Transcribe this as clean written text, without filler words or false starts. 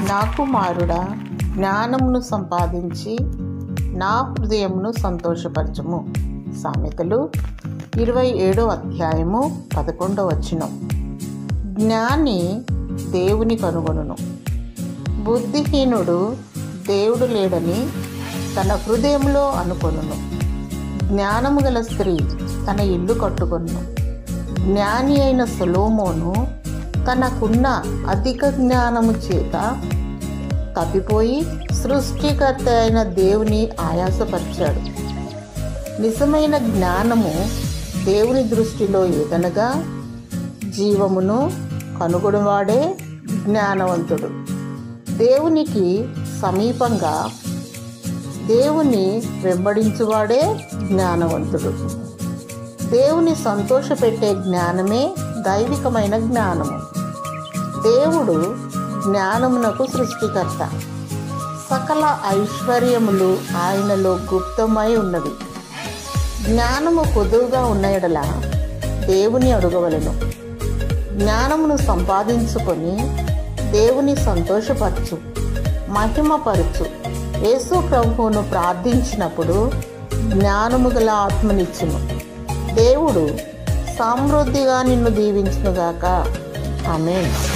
నా కుమారుడా, జ్ఞానమును సంపాదించి నా హృదయమును సంతోషపరచుము. సామెతలు 27:11. జ్ఞాని దేవుని కనుగొనును. బుద్ధిహీనుడు దేవుడు లేడని తన హృదయంలో అనుకొనును. జ్ఞానము గల స్త్రీ తన ఇల్లు కట్టుకొనును. జ్ఞాని అయిన సొలొమోను తనకున్న అధిక జ్ఞానము చేత తప్పిపోయి సృష్టికర్త అయిన దేవుని ఆయాసపరిచాడు. నిజమైన జ్ఞానము దేవుని దృష్టిలో ఏదనగా జీవమును కనుగొనవాడే జ్ఞానవంతుడు. దేవునికి సమీపంగా దేవుని వెంబడించువాడే జ్ఞానవంతుడు. దేవుని సంతోషపెట్టే జ్ఞానమే దైవికమైన జ్ఞానము. దేవుడు జ్ఞానమునకు సృష్టికర్త. సకల ఐశ్వర్యములు ఆయనలో గుప్తమై ఉన్నవి. జ్ఞానము పొదువుగా ఉన్న ఎడల దేవుని అడుగవలెను. జ్ఞానమును సంపాదించుకొని దేవుని సంతోషపరచు, మహిమపరచు. యేసు ప్రభువును ప్రార్థించినప్పుడు జ్ఞానము గల ఆత్మనిచ్చును. దేవుడు సమృద్ధిగా నిన్ను దీవించునుగాక. ఆమేన్.